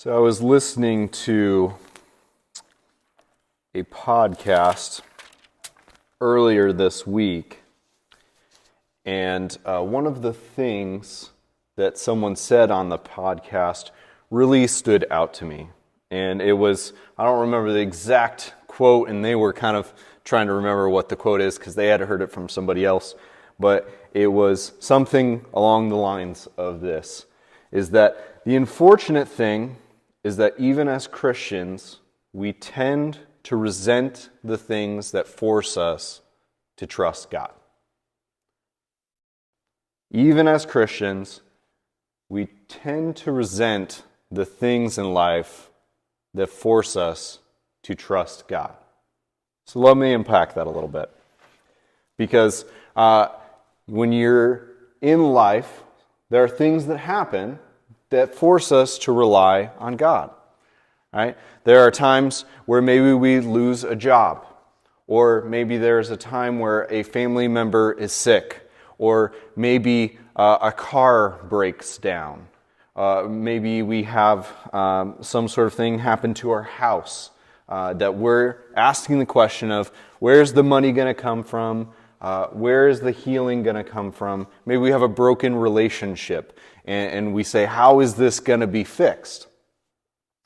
So I was listening to a podcast earlier this week, and one of the things that someone said on the podcast really stood out to me. And it was, I don't remember the exact quote, and they were kind of trying to remember what the quote is because they had heard it from somebody else, but it was something along the lines of this, is that the unfortunate thing is that even as Christians, we tend to resent the things that force us to trust God. Even as Christians, we tend to resent the things in life that force us to trust God. So let me unpack that a little bit. Because when you're in life, there are things that happen that force us to rely on God. Right? There are times where maybe we lose a job, or maybe there's a time where a family member is sick, or maybe a car breaks down. Maybe we have some sort of thing happen to our house that we're asking the question of, where's the money going to come from? Where is the healing going to come from? Maybe we have a broken relationship, and we say, how is this going to be fixed?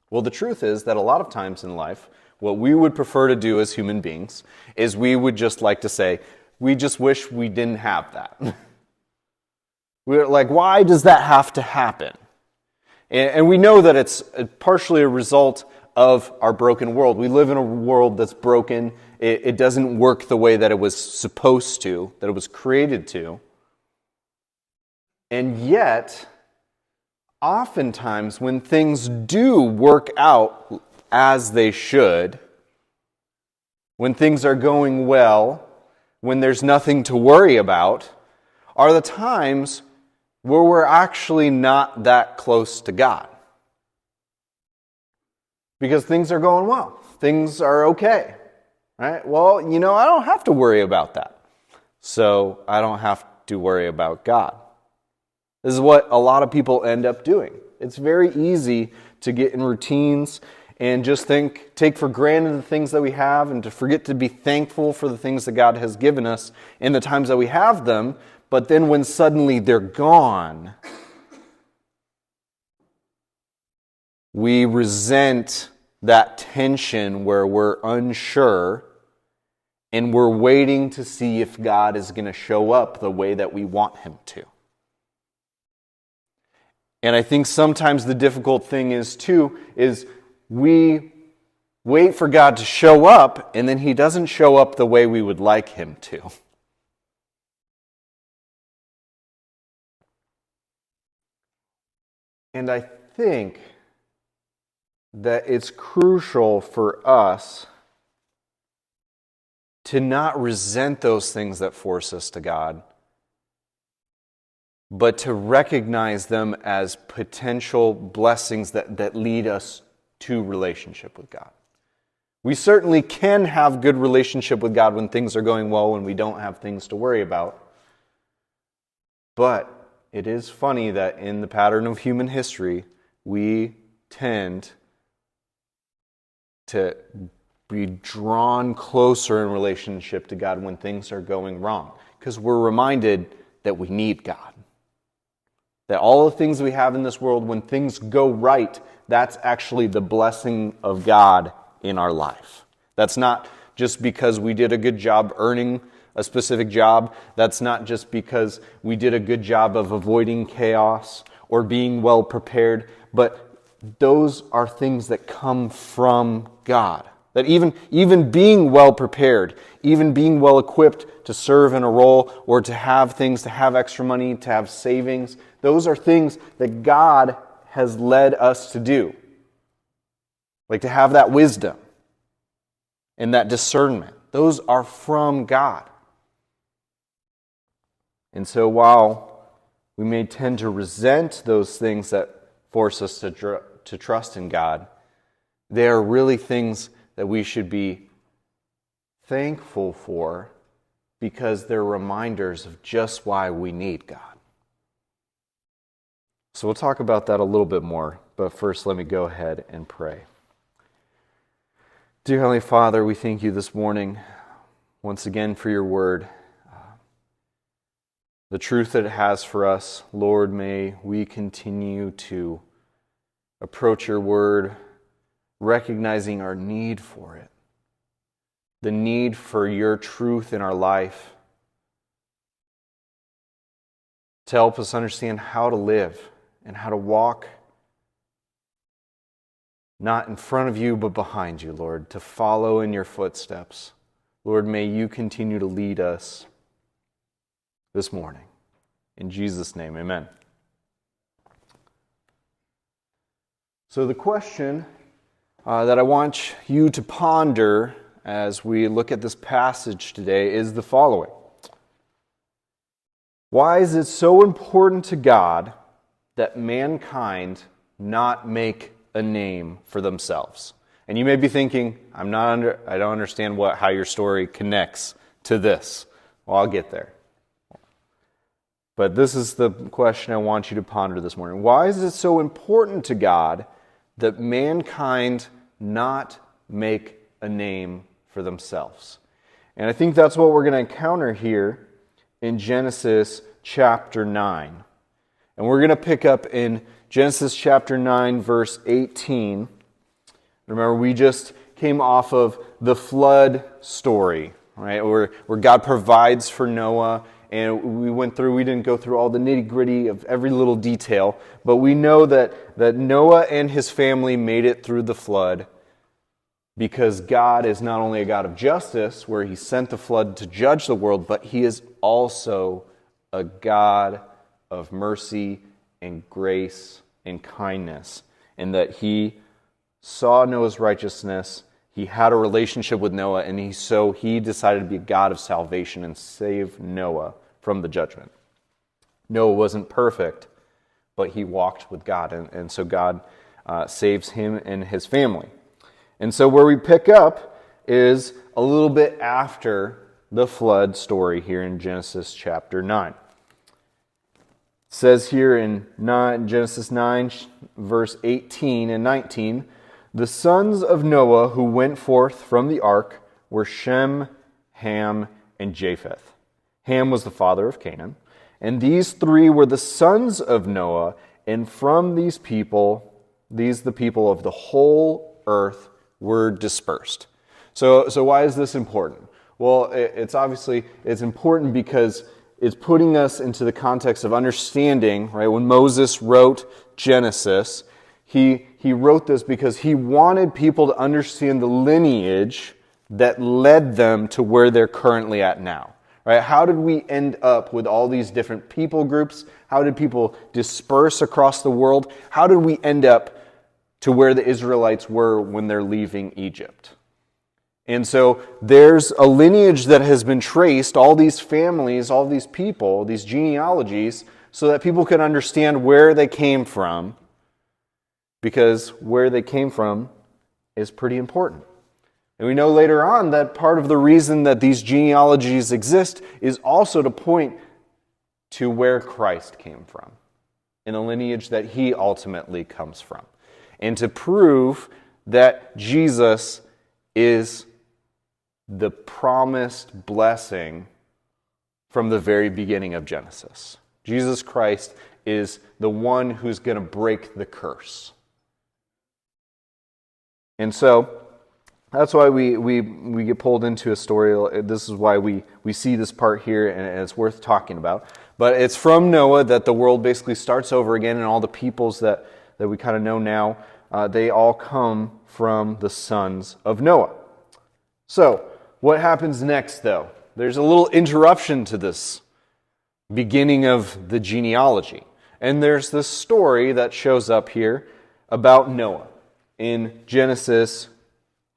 Well, the truth is that a lot of times in life, what we would prefer to do as human beings is we would just like to say, we just wish we didn't have that. We're like, why does that have to happen? And we know that it's partially a result of our broken world. We live in a world that's broken. It doesn't work the way that it was supposed to, that it was created to. And yet, oftentimes when things do work out as they should, when things are going well, when there's nothing to worry about, are the times where we're actually not that close to God. Because things are going well. Things are okay. Right? Well, I don't have to worry about that. So I don't have to worry about God. This is what a lot of people end up doing. It's very easy to get in routines and just take for granted the things that we have and to forget to be thankful for the things that God has given us in the times that we have them. But then when suddenly they're gone, we resent that tension where we're unsure and we're waiting to see if God is going to show up the way that we want Him to. And I think sometimes the difficult thing is we wait for God to show up and then He doesn't show up the way we would like Him to. And I think that it's crucial for us to not resent those things that force us to God, but to recognize them as potential blessings that lead us to relationship with God. We certainly can have good relationship with God when things are going well, when we don't have things to worry about. But it is funny that in the pattern of human history, we tend to be drawn closer in relationship to God when things are going wrong, because we're reminded that we need God. That all the things we have in this world, when things go right, that's actually the blessing of God in our life. That's not just because we did a good job earning a specific job. That's not just because we did a good job of avoiding chaos or being well prepared, but those are things that come from God. That even being well prepared, even being well equipped to serve in a role or to have things, to have extra money, to have savings, those are things that God has led us to do. Like to have that wisdom and that discernment. Those are from God. And so while we may tend to resent those things that force us to trust in God, they are really things that we should be thankful for because they're reminders of just why we need God. So we'll talk about that a little bit more, but first let me go ahead and pray. Dear Heavenly Father, we thank you this morning once again for your word. The truth that it has for us, Lord, may we continue to approach your word recognizing our need for it, the need for your truth in our life, to help us understand how to live and how to walk, not in front of you, but behind you, Lord, to follow in your footsteps. Lord, may you continue to lead us this morning. In Jesus' name, amen. So the question that I want you to ponder as we look at this passage today is the following. Why is it so important to God that mankind not make a name for themselves? And you may be thinking, I don't understand how your story connects to this. Well, I'll get there. But this is the question I want you to ponder this morning. Why is it so important to God that mankind not make a name for themselves? And I think that's what we're going to encounter here in Genesis chapter 9. And we're going to pick up in Genesis chapter 9, verse 18. Remember, we just came off of the flood story, right? Where God provides for Noah. And we didn't go through all the nitty-gritty of every little detail, but we know that Noah and his family made it through the flood because God is not only a God of justice, where he sent the flood to judge the world, but he is also a God of mercy and grace and kindness, and that he saw Noah's righteousness. He had a relationship with Noah, and he decided to be a God of salvation and save Noah from the judgment. Noah wasn't perfect, but he walked with God, and so God saves him and his family. And so where we pick up is a little bit after the flood story here in Genesis chapter 9. It says here in Genesis 9, verse 18 and 19, the sons of Noah who went forth from the ark were Shem, Ham, and Japheth. Ham was the father of Canaan. And these three were the sons of Noah, and from these the people of the whole earth were dispersed. So why is this important? Well, it's important because it's putting us into the context of understanding, right? When Moses wrote Genesis, he wrote this because he wanted people to understand the lineage that led them to where they're currently at now. Right? How did we end up with all these different people groups? How did people disperse across the world? How did we end up to where the Israelites were when they're leaving Egypt? And so there's a lineage that has been traced, all these families, all these people, these genealogies, so that people can understand where they came from, because where they came from is pretty important. And we know later on that part of the reason that these genealogies exist is also to point to where Christ came from, in the lineage that he ultimately comes from, and to prove that Jesus is the promised blessing from the very beginning of Genesis. Jesus Christ is the one who's going to break the curse. And so that's why we get pulled into a story. This is why we see this part here, and it's worth talking about. But it's from Noah that the world basically starts over again, and all the peoples that we kind of know now, they all come from the sons of Noah. So, what happens next, though? There's a little interruption to this beginning of the genealogy. And there's this story that shows up here about Noah in Genesis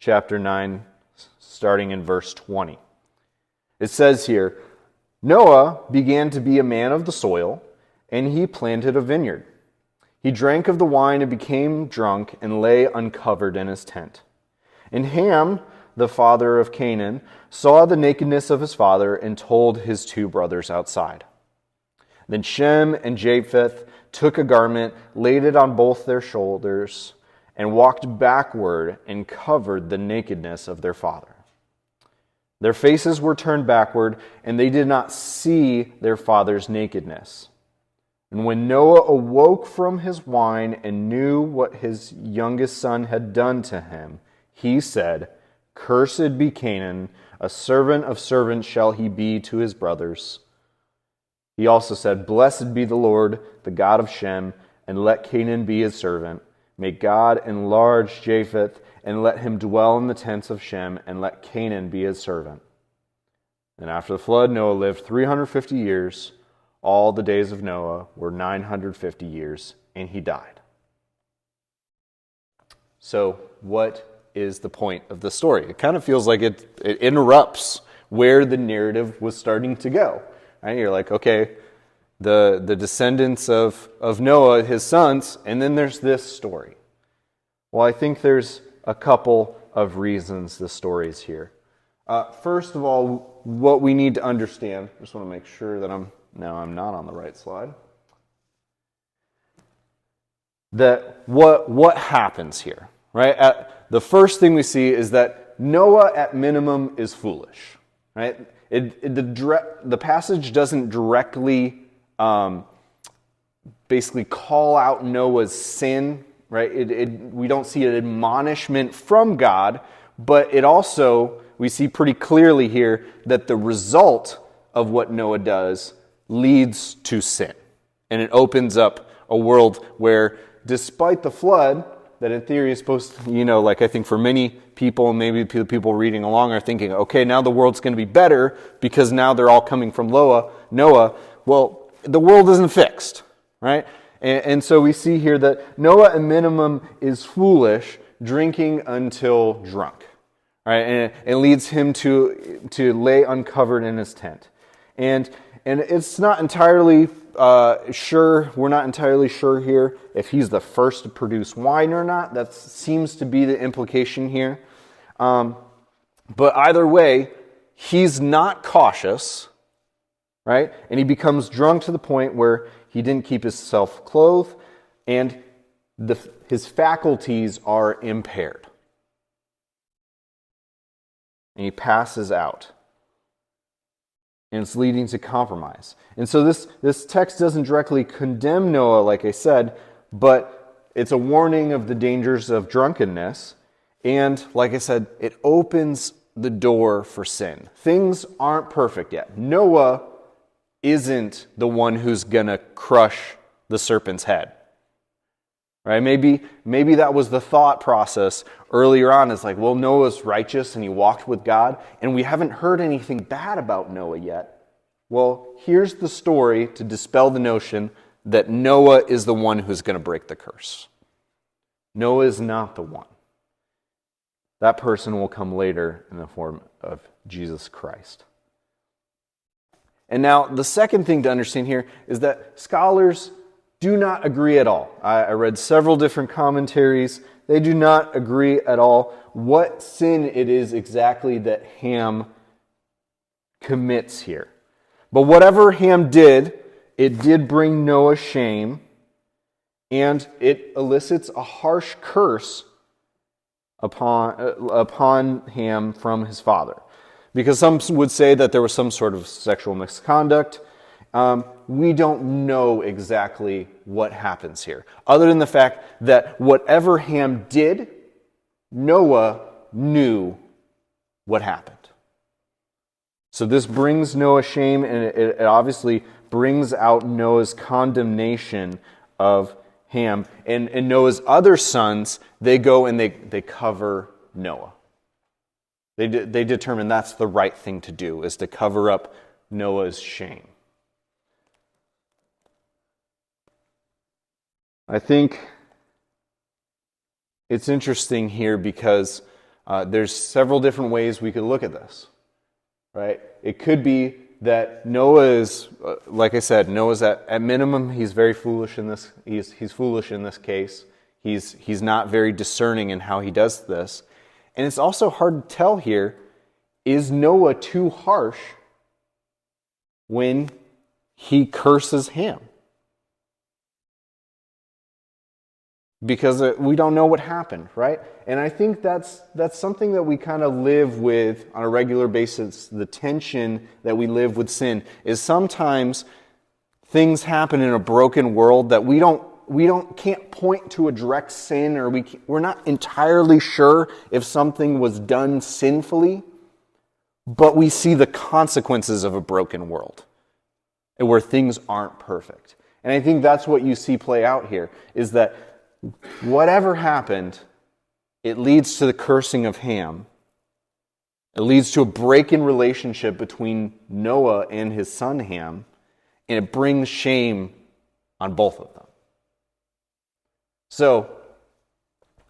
chapter 9, starting in verse 20. It says here, Noah began to be a man of the soil, and he planted a vineyard. He drank of the wine and became drunk and lay uncovered in his tent. And Ham, the father of Canaan, saw the nakedness of his father and told his two brothers outside. Then Shem and Japheth took a garment, laid it on both their shoulders, and walked backward and covered the nakedness of their father. Their faces were turned backward, and they did not see their father's nakedness. And when Noah awoke from his wine and knew what his youngest son had done to him, he said, "Cursed be Canaan, a servant of servants shall he be to his brothers." He also said, "Blessed be the Lord, the God of Shem, and let Canaan be his servant. May God enlarge Japheth, and let him dwell in the tents of Shem, and let Canaan be his servant." And after the flood, Noah lived 350 years. All the days of Noah were 950 years, and he died. So, what is the point of the story? It kind of feels like it interrupts where the narrative was starting to go. Right? You're like, okay, the descendants of Noah, his sons, and then there's this story. Well, I think there's a couple of reasons the story's here. First of all, what we need to understand, I just want to make sure that I'm not on the right slide, that what happens here, right? The first thing we see is that Noah, at minimum, is foolish, right? The passage doesn't directly basically call out Noah's sin, right? We don't see an admonishment from God, but it also, we see pretty clearly here that the result of what Noah does leads to sin. And it opens up a world where, despite the flood, that in theory is supposed to, like I think for many people, maybe people reading along are thinking, okay, now the world's going to be better because now they're all coming from Noah. Well, the world isn't fixed, right? And so we see here that Noah, at minimum, is foolish, drinking until drunk, right? And it leads him to lay uncovered in his tent. And it's not entirely sure, we're not entirely sure here if he's the first to produce wine or not. That seems to be the implication here. But either way, he's not cautious, right? And he becomes drunk to the point where he didn't keep himself clothed, and his faculties are impaired. And he passes out. And it's leading to compromise. And so this text doesn't directly condemn Noah, like I said, but it's a warning of the dangers of drunkenness. And like I said, it opens the door for sin. Things aren't perfect yet. Noah isn't the one who's going to crush the serpent's head. Right? Maybe that was the thought process earlier on. It's like, well, Noah's righteous and he walked with God, and we haven't heard anything bad about Noah yet. Well, here's the story to dispel the notion that Noah is the one who's going to break the curse. Noah is not the one. That person will come later in the form of Jesus Christ. And now, the second thing to understand here is that scholars do not agree at all. I read several different commentaries. They do not agree at all what sin it is exactly that Ham commits here. But whatever Ham did, it did bring Noah shame, and it elicits a harsh curse upon Ham from his father. Because some would say that there was some sort of sexual misconduct. We don't know exactly what happens here, other than the fact that whatever Ham did, Noah knew what happened. So this brings Noah shame, and it obviously brings out Noah's condemnation of Ham. And Noah's other sons, they go and they cover Noah. They determine that's the right thing to do, is to cover up Noah's shame. I think it's interesting here because there's several different ways we could look at this, right? It could be that Noah is, like I said, Noah's at minimum, he's very foolish in this. He's foolish in this case. He's not very discerning in how he does this. And it's also hard to tell here, is Noah too harsh when he curses Ham. Because we don't know what happened, right? And I think that's something that we kind of live with on a regular basis. The tension that we live with sin is sometimes things happen in a broken world that we can't point to a direct sin, or we're not entirely sure if something was done sinfully, but we see the consequences of a broken world and where things aren't perfect. And I think that's what you see play out here, is that whatever happened, it leads to the cursing of Ham. It leads to a break in relationship between Noah and his son Ham, and it brings shame on both of them. So,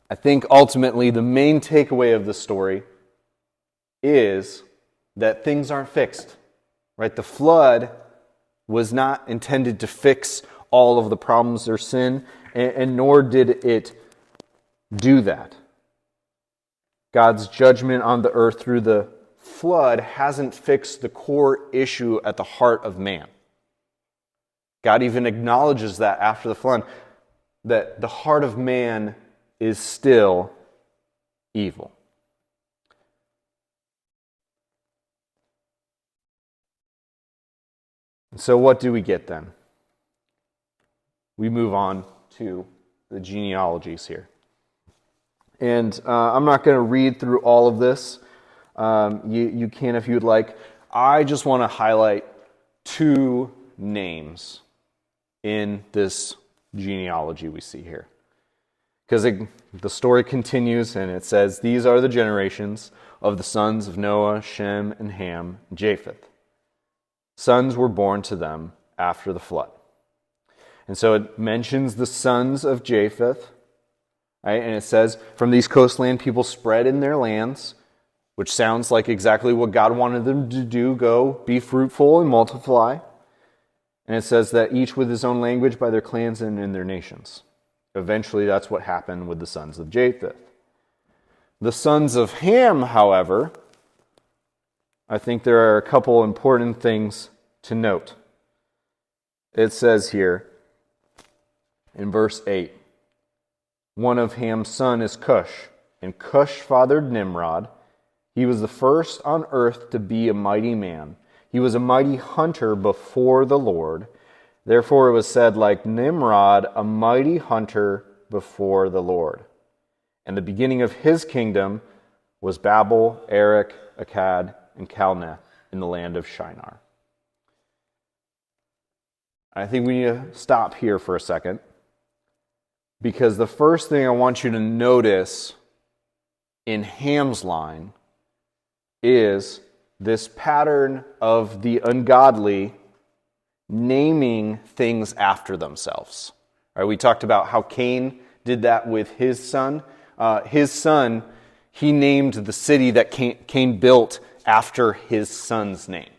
I think ultimately the main takeaway of the story is that things aren't fixed, right? The flood was not intended to fix all of the problems or sin, and nor did it do that. God's judgment on the earth through the flood hasn't fixed the core issue at the heart of man. God even acknowledges that after the flood, that the heart of man is still evil. So what do we get then? We move on to the genealogies here. And I'm not going to read through all of this. You can if you'd like. I just want to highlight 2 names in this genealogy we see here. Because the story continues and it says, "These are the generations of the sons of Noah, Shem, and Ham, and Japheth. Sons were born to them after the flood." And so it mentions the sons of Japheth, right? And it says, "From these coastland people spread in their lands," which sounds like exactly what God wanted them to do: go, be fruitful, and multiply. And it says that each with his own language by their clans and in their nations. Eventually, that's what happened with the sons of Japheth. The sons of Ham, however, I think there are a couple important things to note. It says here in verse 8, "One of Ham's sons is Cush, and Cush fathered Nimrod. He was the first on earth to be a mighty man. He was a mighty hunter before the Lord. Therefore it was said, like Nimrod, a mighty hunter before the Lord. And the beginning of his kingdom was Babel, Erech, Akkad, and Calneh in the land of Shinar." I think we need to stop here for a second, because the first thing I want you to notice in Ham's line is this pattern of the ungodly naming things after themselves. All right, we talked about how Cain did that with his son. He named the city that Cain built after his son's name.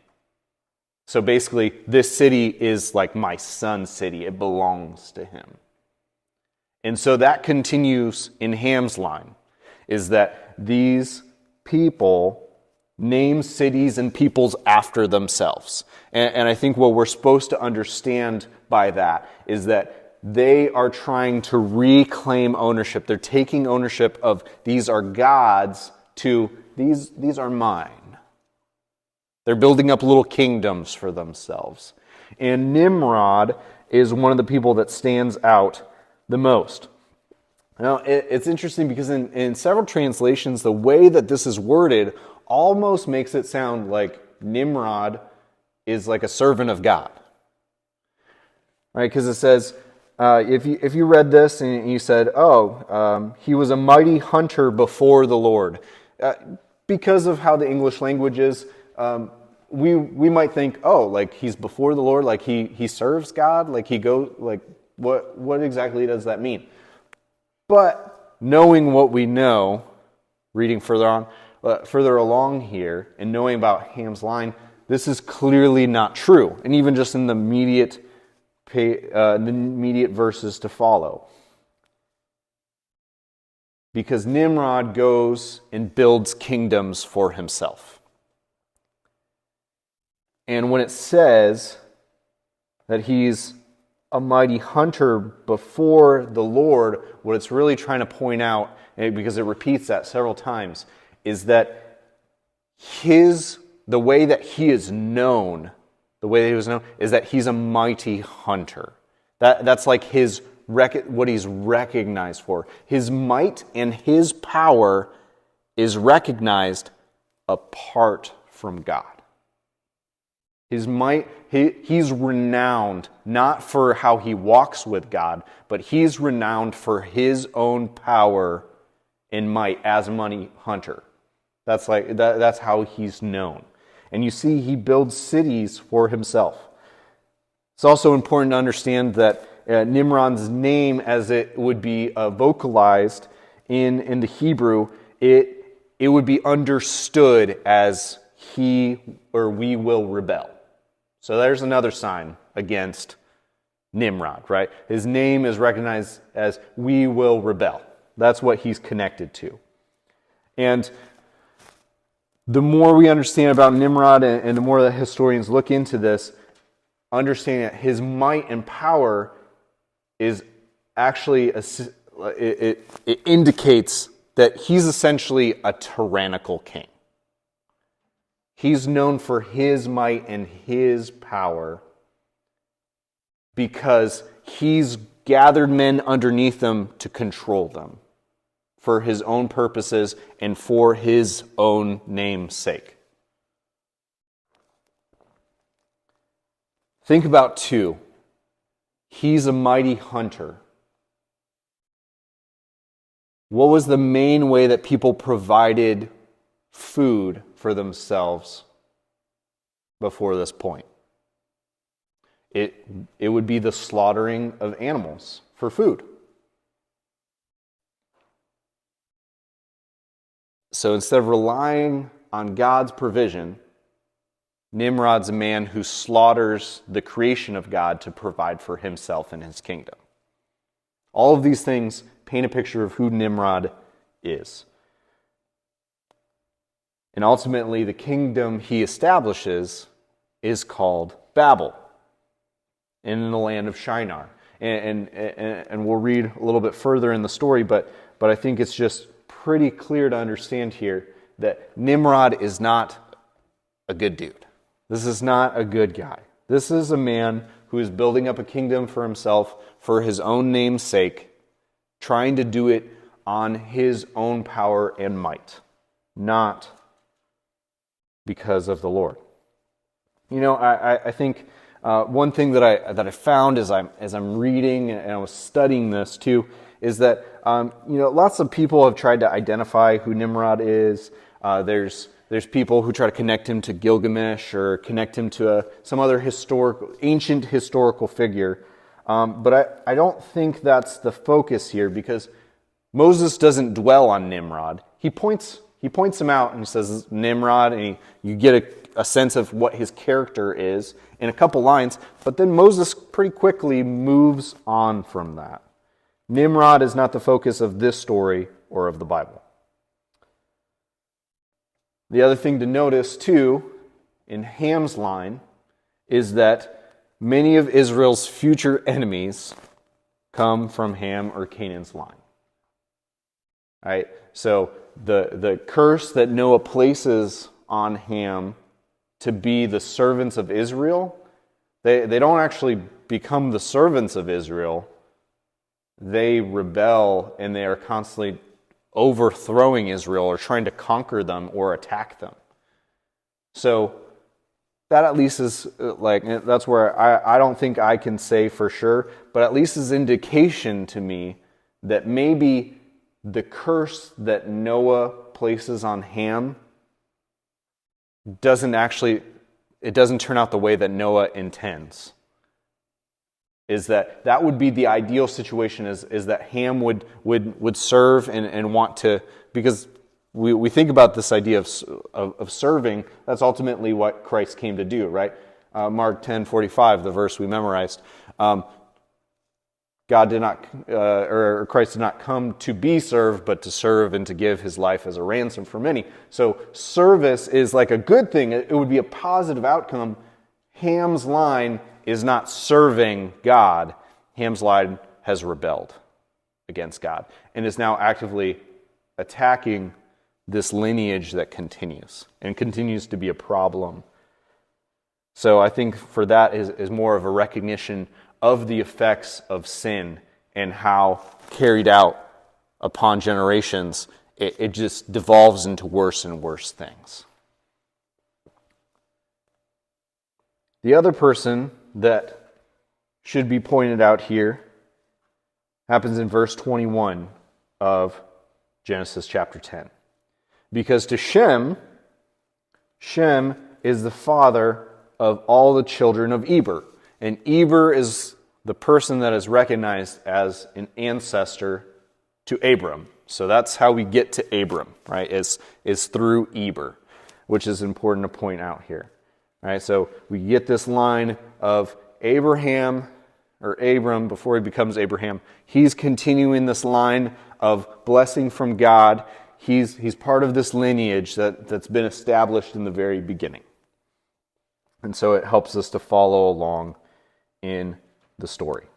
So basically, this city is like my son's city. It belongs to him. And so that continues in Ham's line, is that these people name cities and peoples after themselves. And I think what we're supposed to understand by that is that they are trying to reclaim ownership. They're taking ownership of these are God's to these are mine. They're building up little kingdoms for themselves. And Nimrod is one of the people that stands out the most. Now, it's interesting because in several translations, the way that this is worded almost makes it sound like Nimrod is like a servant of God. Right? Because it says, if you read this and you said, he was a mighty hunter before the Lord. Because of how the English language is, we might think, like he's before the Lord, like he serves God, like he goes, like what exactly does that mean? But knowing what we know, reading further along here, and knowing about Ham's line, this is clearly not true. And even just in the immediate verses to follow. Because Nimrod goes and builds kingdoms for himself. And when it says that he's a mighty hunter before the Lord, what it's really trying to point out, because it repeats that several times, is that the way that he is known, is that he's a mighty hunter. That's like what he's recognized for. His might and his power is recognized apart from God. His might, he's renowned not for how he walks with God, but he's renowned for his own power and might as a mighty hunter. That's how he's known. And you see, he builds cities for himself. It's also important to understand that Nimrod's name, as it would be vocalized in the Hebrew, it would be understood as he or we will rebel. So there's another sign against Nimrod, right? His name is recognized as we will rebel. That's what he's connected to. And the more we understand about Nimrod and the more that historians look into this, understanding that his might and power is actually, it indicates that he's essentially a tyrannical king. He's known for his might and his power because he's gathered men underneath him to control them for his own purposes and for his own name's sake. Think about 2. He's a mighty hunter. What was the main way that people provided food for themselves before this point? It would be the slaughtering of animals for food. So instead of relying on God's provision, Nimrod's a man who slaughters the creation of God to provide for himself and his kingdom. All of these things paint a picture of who Nimrod is. And ultimately, the kingdom he establishes is called Babel, in the land of Shinar. And we'll read a little bit further in the story, but I think it's just pretty clear to understand here that Nimrod is not a good dude. This is not a good guy. This is a man who is building up a kingdom for himself for his own name's sake, trying to do it on his own power and might, not because of the Lord. You know, I think one thing that I found as I'm reading and I was studying this too is that lots of people have tried to identify who Nimrod is. There's people who try to connect him to Gilgamesh or connect him to some other ancient historical figure. But I don't think that's the focus here, because Moses doesn't dwell on Nimrod. He points him out and he says Nimrod, and you get a sense of what his character is in a couple lines, but then Moses pretty quickly moves on from that. Nimrod is not the focus of this story or of the Bible. The other thing to notice, too, in Ham's line, is that many of Israel's future enemies come from Ham or Canaan's line. All right? So the curse that Noah places on Ham to be the servants of Israel, they don't actually become the servants of Israel. They rebel, and they are constantly overthrowing Israel or trying to conquer them or attack them. So that at least is that's where I don't think I can say for sure, but at least is indication to me that maybe the curse that Noah places on Ham doesn't turn out the way that Noah intends. Is that would be the ideal situation, is that Ham would serve and want to, because we think about this idea of serving. That's ultimately what Christ came to do, right? Mark 10:45, the verse we memorized. God did not, or Christ did not come to be served, but to serve and to give his life as a ransom for many. So service is like a good thing. It would be a positive outcome. Ham's line is not serving God, Ham's line has rebelled against God and is now actively attacking this lineage that continues and continues to be a problem. So I think for that is more of a recognition of the effects of sin and how carried out upon generations, it just devolves into worse and worse things. The other person that should be pointed out here happens in verse 21 of Genesis chapter 10. Because to Shem is the father of all the children of Eber. And Eber is the person that is recognized as an ancestor to Abram. So that's how we get to Abram, right? Is through Eber, which is important to point out here. Right? So we get this line of Abraham, or Abram, before he becomes Abraham. He's continuing this line of blessing from God. He's part of this lineage that's been established in the very beginning. And so it helps us to follow along in the story.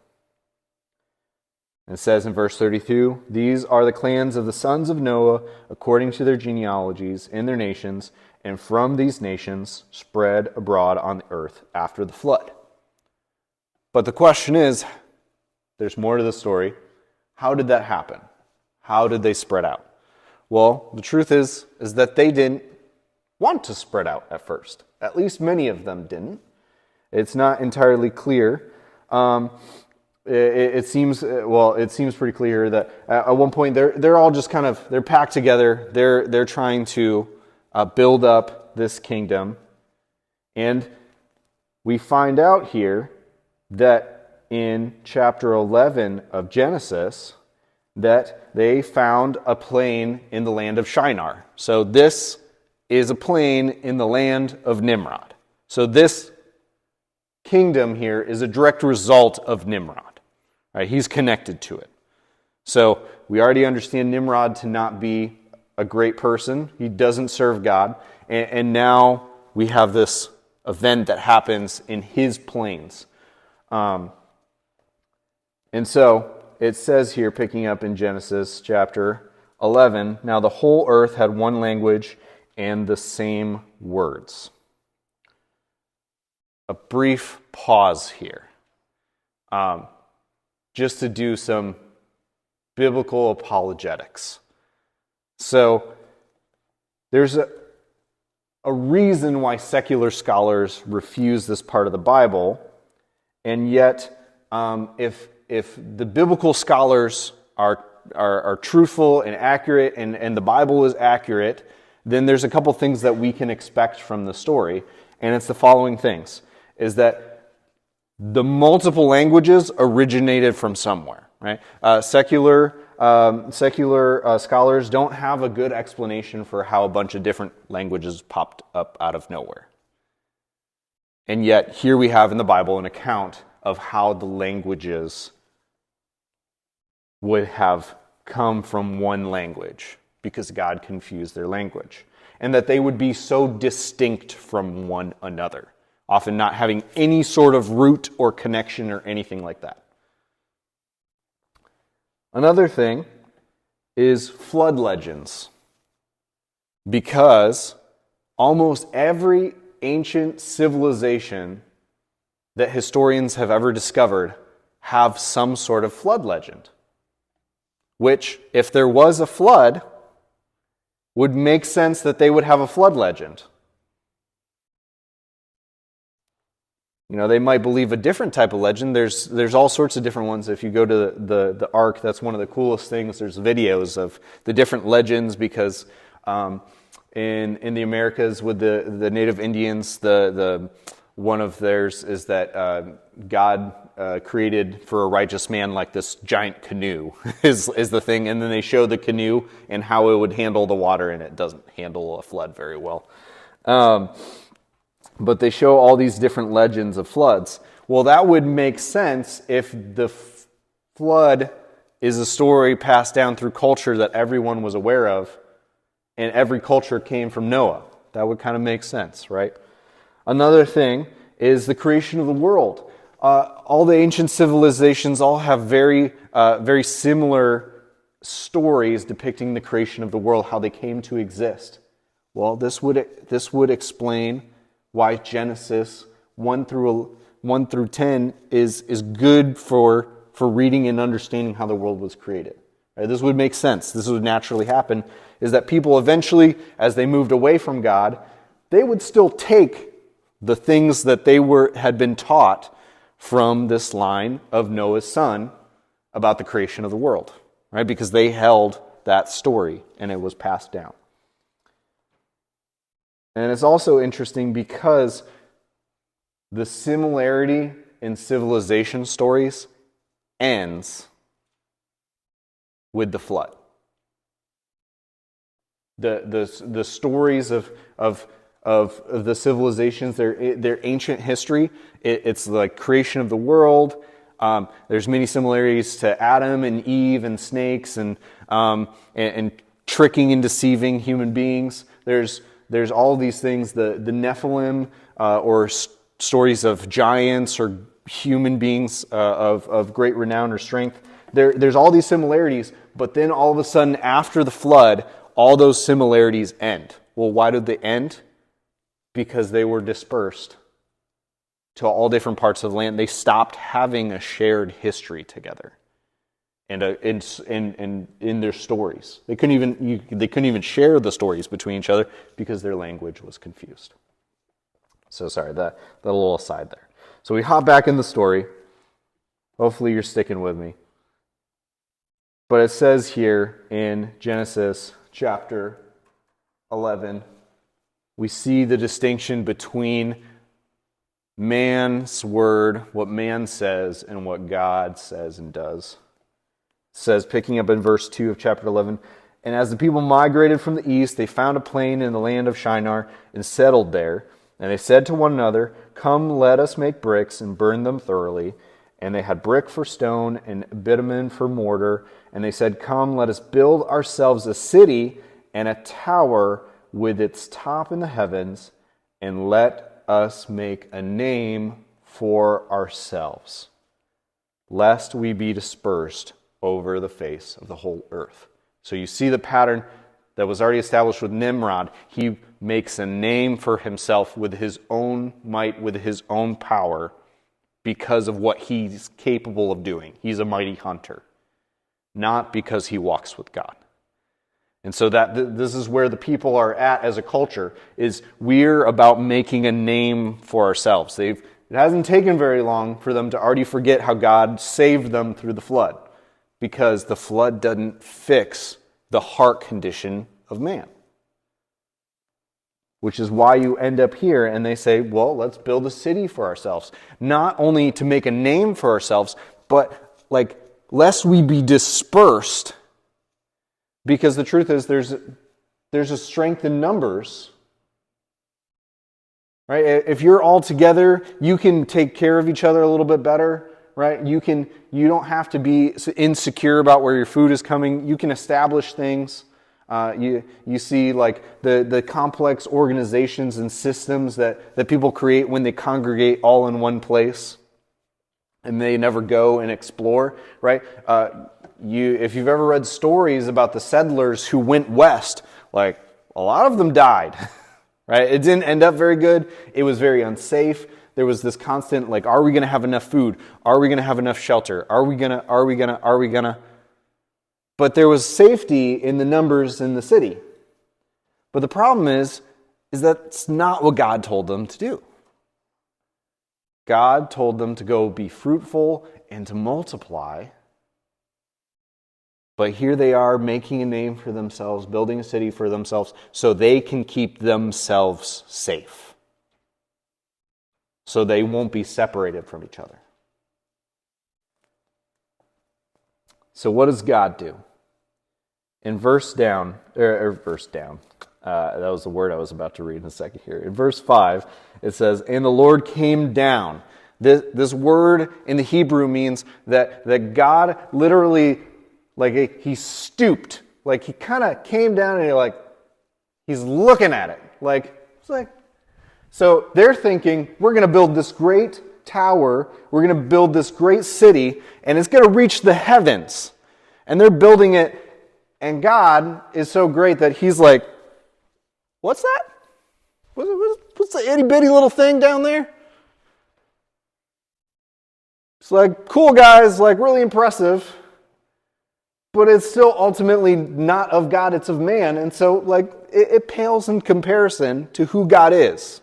It says in verse 32, "These are the clans of the sons of Noah according to their genealogies in their nations, and from these nations spread abroad on the earth after the flood." But the question is, there's more to the story. How did that happen? How did they spread out? Well, the truth is that they didn't want to spread out at first. At least many of them didn't. It's not entirely clear. It seems pretty clear that at one point they're all just they're packed together. They're trying to build up this kingdom, and we find out here that in chapter 11 of Genesis that they found a plain in the land of Shinar. So this is a plain in the land of Nimrod. So this kingdom here is a direct result of Nimrod. Right? He's connected to it. So we already understand Nimrod to not be a great person. He doesn't serve God. And now we have this event that happens in his plains. And so it says here, picking up in Genesis chapter 11, "Now the whole earth had one language and the same words." A brief pause here, just to do some biblical apologetics. So there's a reason why secular scholars refuse this part of the Bible, and yet if the biblical scholars are truthful and accurate, and the Bible is accurate, then there's a couple things that we can expect from the story, and it's the following things, is that the multiple languages originated from somewhere, right? Secular scholars don't have a good explanation for how a bunch of different languages popped up out of nowhere. And yet, here we have in the Bible an account of how the languages would have come from one language, because God confused their language. And that they would be so distinct from one another, often not having any sort of root or connection or anything like that. Another thing is flood legends. Because almost every ancient civilization that historians have ever discovered have some sort of flood legend. Which, if there was a flood, would make sense that they would have a flood legend. You know, they might believe a different type of legend. There's all sorts of different ones. If you go to the Ark, that's one of the coolest things. There's videos of the different legends, because in the Americas with the Native Indians, the one of theirs is that God created for a righteous man like this giant canoe is the thing, and then they show the canoe and how it would handle the water, and it doesn't handle a flood very well. But they show all these different legends of floods. Well, that would make sense if the flood is a story passed down through culture that everyone was aware of, and every culture came from Noah. That would kind of make sense, right? Another thing is the creation of the world. all the ancient civilizations all have very similar stories depicting the creation of the world, how they came to exist. Well, this would explain why Genesis 1 through 10 is good for reading and understanding how the world was created. Right? This would make sense. This would naturally happen, is that people eventually, as they moved away from God, they would still take the things that they had been taught from this line of Noah's son about the creation of the world, right? Because they held that story and it was passed down. And it's also interesting because the similarity in civilization stories ends with the flood. The stories of the civilizations, their ancient history, it's like creation of the world. There's many similarities to Adam and Eve and snakes and tricking and deceiving human beings. There's all these things, the Nephilim, or stories of giants or human beings of great renown or strength. There's all these similarities, but then all of a sudden after the flood, all those similarities end. Well, why did they end? Because they were dispersed to all different parts of the land. They stopped having a shared history together, and in their stories, they couldn't even share the stories between each other because their language was confused. So sorry, that little aside there. So we hop back in the story. Hopefully you're sticking with me. But it says here in Genesis chapter 11, we see the distinction between man's word, what man says, and what God says and does. It says, picking up in verse 2 of chapter 11, and as the people migrated from the east, they found a plain in the land of Shinar and settled there. And they said to one another, come, let us make bricks and burn them thoroughly. And they had brick for stone and bitumen for mortar. And they said, come, let us build ourselves a city and a tower with its top in the heavens, and let us make a name for ourselves, lest we be dispersed over the face of the whole earth. So you see the pattern that was already established with Nimrod. He makes a name for himself with his own might, with his own power, because of what he's capable of doing. He's a mighty hunter, not because he walks with God. And so this is where the people are at as a culture, is we're about making a name for ourselves. It hasn't taken very long for them to already forget how God saved them through the flood, because the flood doesn't fix the heart condition of man. Which is why you end up here and they say, well, let's build a city for ourselves. Not only to make a name for ourselves, but lest we be dispersed. Because the truth is, there's a strength in numbers. Right? If you're all together, you can take care of each other a little bit better. Right? You don't have to be insecure about where your food is coming. You can establish things. You see the complex organizations and systems that people create when they congregate all in one place and they never go and explore, right? If you've ever read stories about the settlers who went west, a lot of them died, right? It didn't end up very good. It was very unsafe. There was this constant, are we going to have enough food? Are we going to have enough shelter? Are we going to? But there was safety in the numbers in the city. But the problem is that's not what God told them to do. God told them to go be fruitful and to multiply. But here they are making a name for themselves, building a city for themselves, so they can keep themselves safe. So they won't be separated from each other. So what does God do? In verse down, that was the word I was about to read in a second here. In verse 5, it says, and the Lord came down. This word in the Hebrew means that God literally, he stooped. He kind of came down and he's looking at it. So they're thinking, we're going to build this great tower. We're going to build this great city, and it's going to reach the heavens. And they're building it, and God is so great that he's like, what's that? What's the itty-bitty little thing down there? It's like, cool, guys, like really impressive, but it's still ultimately not of God, it's of man. And so like it pales in comparison to who God is.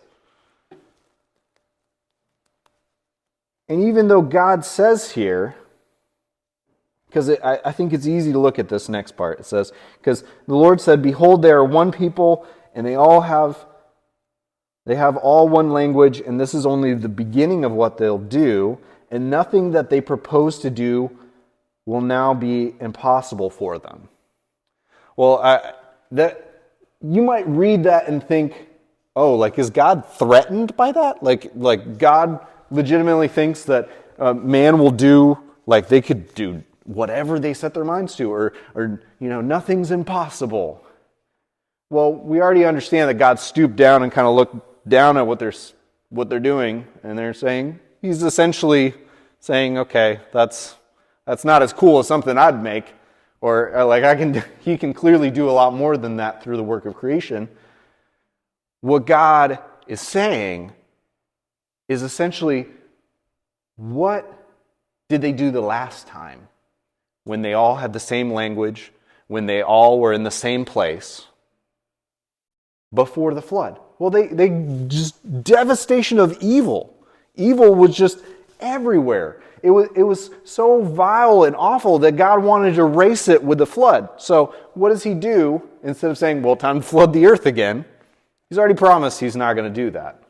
And even though God says here, because I think it's easy to look at this next part. It says, because the Lord said, behold, they are one people, and they have all one language, and this is only the beginning of what they'll do, and nothing that they propose to do will now be impossible for them. Well, you might read that and think, oh, like is God threatened by that? Like God legitimately thinks that man will do, like they could do whatever they set their minds to, or nothing's impossible. Well, we already understand that God stooped down and kind of looked down at what they're doing, and they're saying, he's essentially saying, okay, that's not as cool as something I'd make, or he can clearly do a lot more than that through the work of creation. What God is saying is essentially, what did they do the last time when they all had the same language, when they all were in the same place before the flood? Well, they just devastation of evil. Evil was just everywhere. It was so vile and awful that God wanted to erase it with the flood. So what does he do? Instead of saying, well, time to flood the earth again, he's already promised he's not going to do that.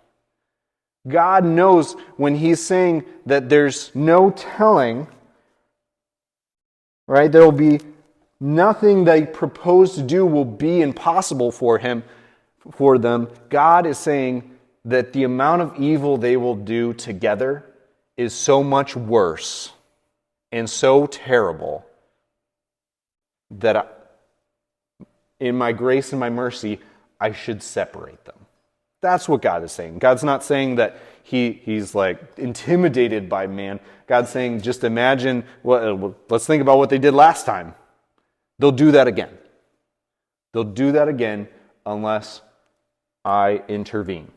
God knows when he's saying that there's no telling, right? There will be nothing they propose to do will be impossible for them. God is saying that the amount of evil they will do together is so much worse and so terrible that in my grace and my mercy, I should separate them. That's what God is saying. God's not saying that he's like intimidated by man. God's saying, just imagine, let's think about what they did last time. They'll do that again. They'll do that again unless I intervene.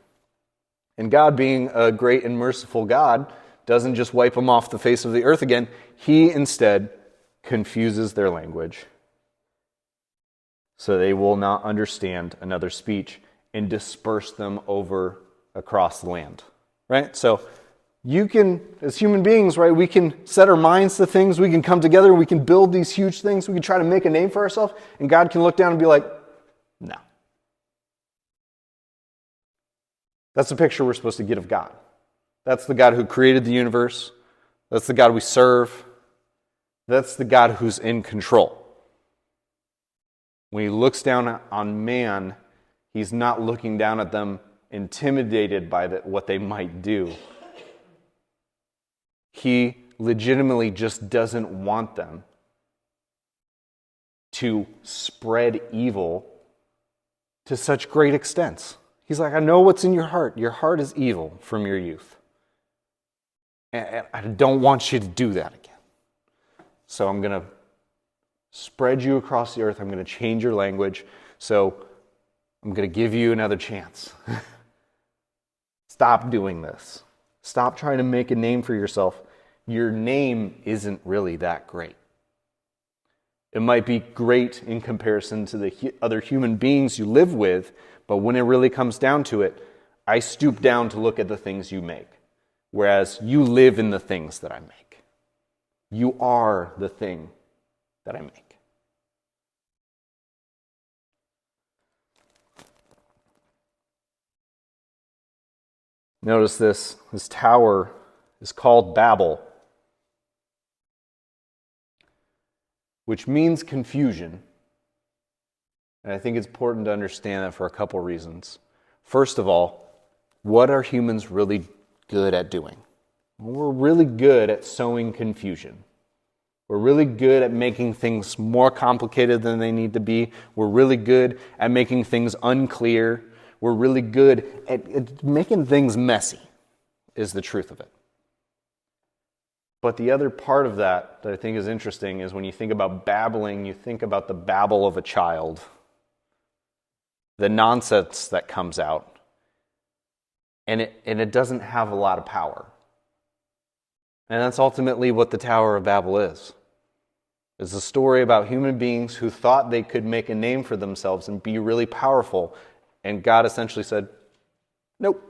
And God, being a great and merciful God, doesn't just wipe them off the face of the earth again. He instead confuses their language so they will not understand another speech, and disperse them across the land. Right? So you can, as human beings, right, we can set our minds to things, we can come together, we can build these huge things, we can try to make a name for ourselves, and God can look down and be like, no. That's the picture we're supposed to get of God. That's the God who created the universe. That's the God we serve. That's the God who's in control. When he looks down on man, he's not looking down at them intimidated by what they might do. He legitimately just doesn't want them to spread evil to such great extents. He's like, I know what's in your heart. Your heart is evil from your youth. And I don't want you to do that again. So I'm going to spread you across the earth. I'm going to change your language. So I'm going to give you another chance. Stop doing this. Stop trying to make a name for yourself. Your name isn't really that great. It might be great in comparison to the other human beings you live with, but when it really comes down to it, I stoop down to look at the things you make, whereas you live in the things that I make. You are the thing that I make. Notice this tower is called Babel, which means confusion. And I think it's important to understand that for a couple reasons. First of all, what are humans really good at doing? Well, we're really good at sowing confusion. We're really good at making things more complicated than they need to be. We're really good at making things unclear. We're really good at making things messy, is the truth of it. But the other part of that I think is interesting is when you think about babbling, you think about the babble of a child, the nonsense that comes out, and it doesn't have a lot of power. And that's ultimately what the Tower of Babel is. It's a story about human beings who thought they could make a name for themselves and be really powerful, and God essentially said, nope.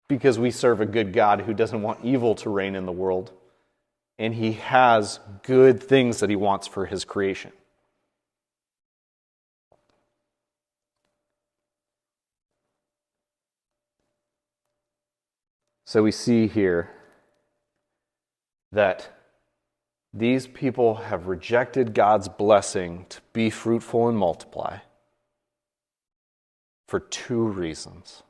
Because we serve a good God who doesn't want evil to reign in the world, and he has good things that he wants for his creation. So we see here that these people have rejected God's blessing to be fruitful and multiply for two reasons.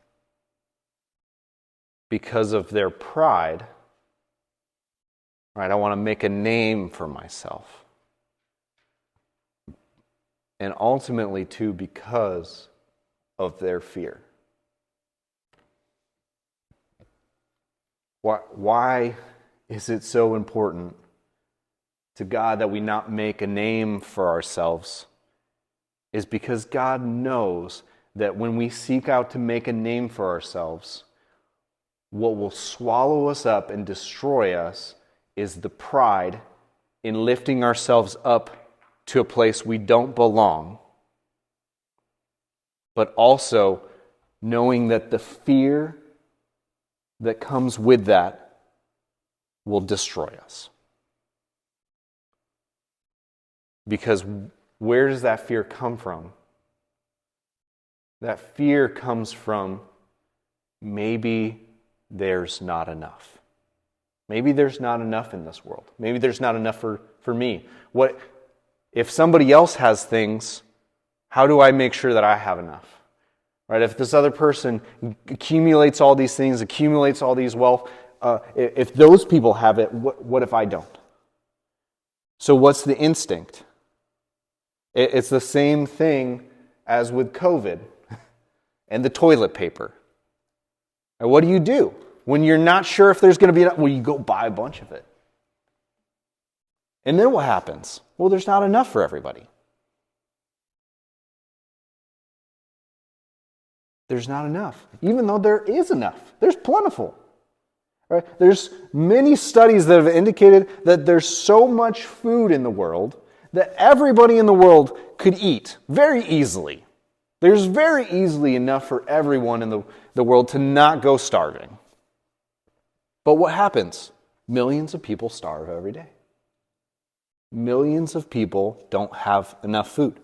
Because of their pride, right? I want to make a name for myself. And ultimately, too, because of their fear. Why is it so important to God that we not make a name for ourselves? Is because God knows that when we seek out to make a name for ourselves, what will swallow us up and destroy us is the pride in lifting ourselves up to a place we don't belong, but also knowing that the fear that comes with that will destroy us. Because where does that fear come from? That fear comes from maybe there's not enough. Maybe there's not enough in this world. Maybe there's not enough for me. What if somebody else has things, how do I make sure that I have enough? Right? If this other person accumulates all these things, accumulates all these wealth, if those people have it, what if I don't? So what's the instinct? It's the same thing as with COVID and the toilet paper. And what do? When you're not sure if there's going to be enough, well, you go buy a bunch of it. And then what happens? Well, there's not enough for everybody. There's not enough. Even though there is enough. There's plentiful. Right? There's many studies that have indicated that there's so much food in the world that everybody in the world could eat very easily. There's very easily enough for everyone in the world to not go starving. But what happens? Millions of people starve every day. Millions of people don't have enough food.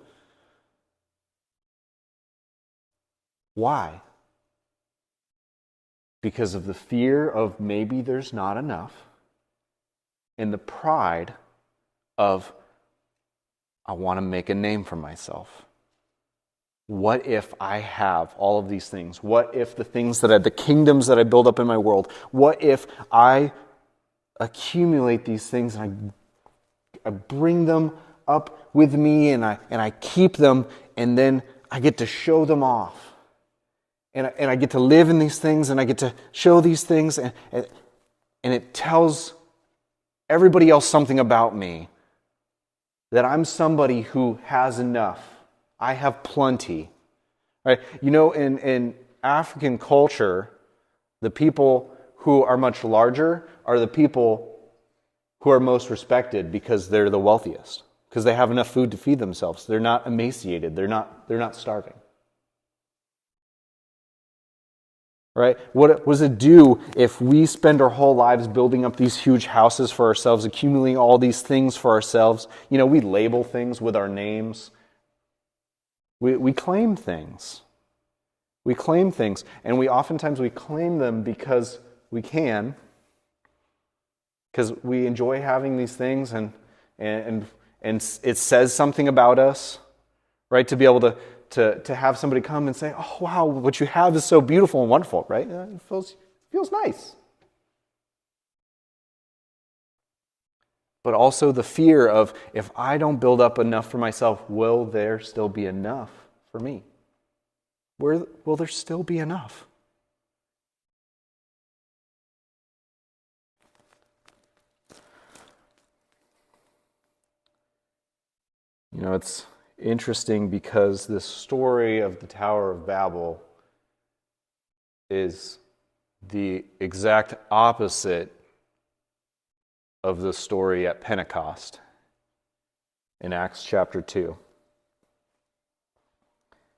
Why? Because of the fear of maybe there's not enough, and the pride of I want to make a name for myself. What if I have all of these things? What if the kingdoms that I build up in my world, what if I accumulate these things and I bring them up with me and I keep them, and then I get to show them off. And I get to live in these things, and I get to show these things, and it tells everybody else something about me, that I'm somebody who has enough. I have plenty. Right? You know, in African culture, the people who are much larger are the people who are most respected because they're the wealthiest, because they have enough food to feed themselves. They're not emaciated. They're not starving. Right? What does it do if we spend our whole lives building up these huge houses for ourselves, accumulating all these things for ourselves? You know, we label things with our names. We claim things. We claim things. And oftentimes we claim them because we can. Because we enjoy having these things and it says something about us. Right? To be able to have somebody come and say, oh, wow, what you have is so beautiful and wonderful, right? It feels nice. But also the fear of, if I don't build up enough for myself, will there still be enough for me? Will there still be enough? It's interesting because this story of the Tower of Babel is the exact opposite of the story at Pentecost in Acts chapter 2.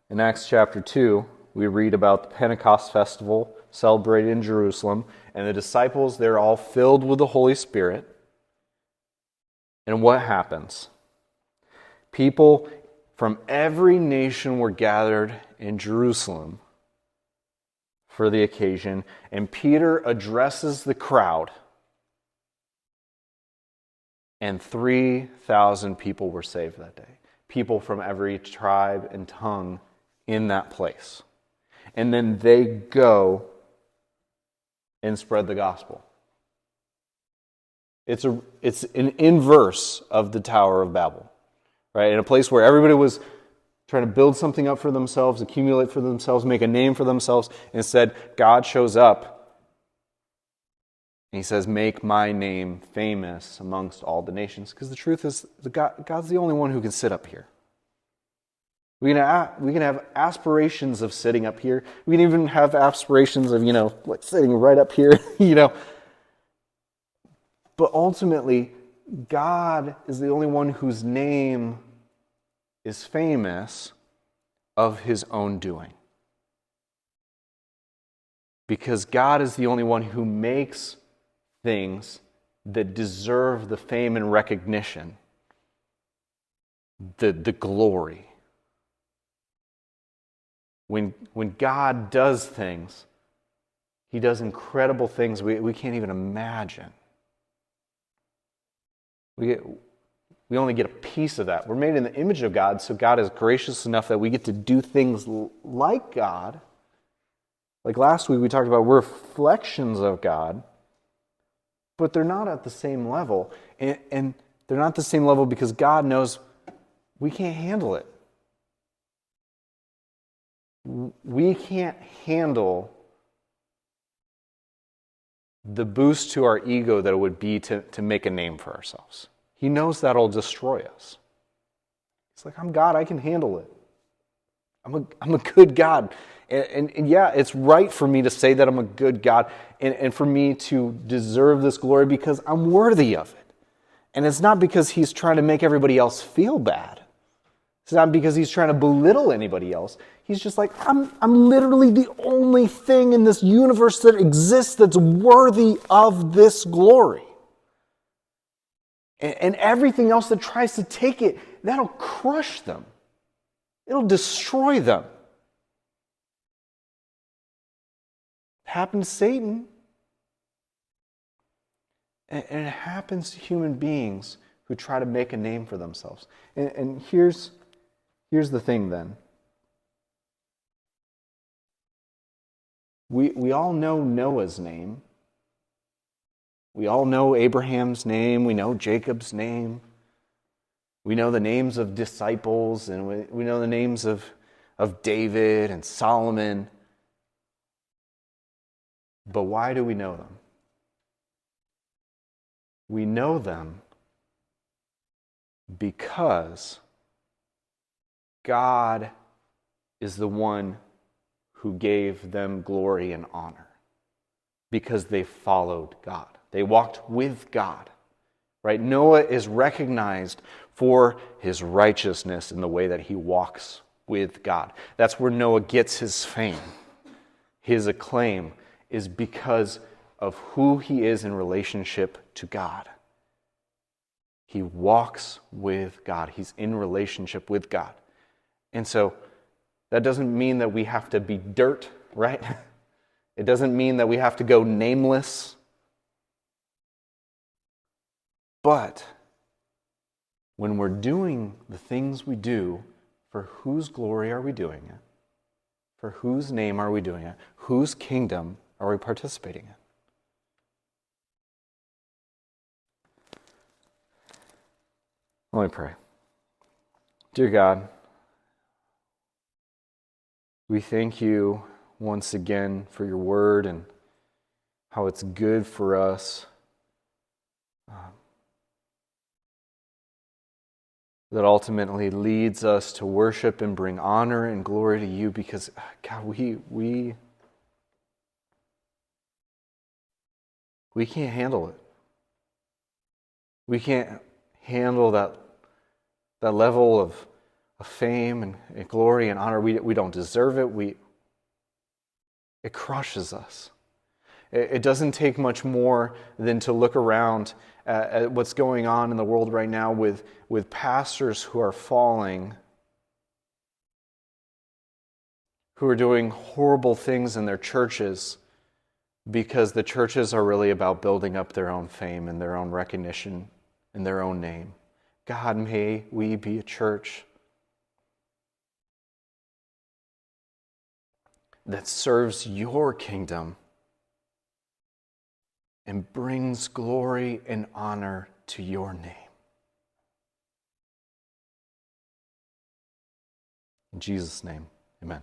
In Acts chapter 2, we read about the Pentecost festival celebrated in Jerusalem, and the disciples, they're all filled with the Holy Spirit. And what happens? People from every nation were gathered in Jerusalem for the occasion, and Peter addresses the crowd, and 3,000 people were saved that day. People from every tribe and tongue in that place. And then they go and spread the gospel. It's an inverse of the Tower of Babel, right? In a place where everybody was trying to build something up for themselves, accumulate for themselves, make a name for themselves. Instead, God shows up and he says, make my name famous amongst all the nations. Because the truth is, God's the only one who can sit up here. We can have aspirations of sitting up here. We can even have aspirations of, like sitting right up here, But ultimately, God is the only one whose name is famous of his own doing. Because God is the only one who makes things that deserve the fame and recognition, the glory. When God does things, he does incredible things we can't even imagine. We only get a piece of that. We're made in the image of God, so God is gracious enough that we get to do things like God. Like last week we talked about, we're reflections of God, but they're not at the same level. And they're not at the same level because God knows we can't handle it. We can't handle the boost to our ego that it would be to make a name for ourselves. He knows that'll destroy us. It's like, I'm God, I can handle it. I'm a good God. And yeah, it's right for me to say that I'm a good God and for me to deserve this glory because I'm worthy of it. And it's not because he's trying to make everybody else feel bad. It's not because he's trying to belittle anybody else. He's just like, I'm literally the only thing in this universe that exists that's worthy of this glory. And everything else that tries to take it, that'll crush them. It'll destroy them. It happened to Satan. And it happens to human beings who try to make a name for themselves. And here's the thing then. We all know Noah's name. We all know Abraham's name. We know Jacob's name. We know the names of disciples, and we know the names of David and Solomon. But why do we know them? We know them because God is the one who gave them glory and honor. Because they followed God. They walked with God. Right? Noah is recognized for his righteousness in the way that he walks with God. That's where Noah gets his fame. His acclaim is because of who he is in relationship to God. He walks with God. He's in relationship with God. And so that doesn't mean that we have to be dirt, right? It doesn't mean that we have to go nameless. But when we're doing the things we do, for whose glory are we doing it? For whose name are we doing it? Whose kingdom are we participating in? Let me pray. Dear God, we thank you once again for your word and how it's good for us that ultimately leads us to worship and bring honor and glory to you, because, God, we can't handle it. We can't handle that level of fame and glory and honor. We don't deserve it. It crushes us. It doesn't take much more than to look around at what's going on in the world right now with pastors who are falling, who are doing horrible things in their churches, because the churches are really about building up their own fame and their own recognition and their own name. God, may we be a church that serves your kingdom and brings glory and honor to your name. In Jesus' name, amen.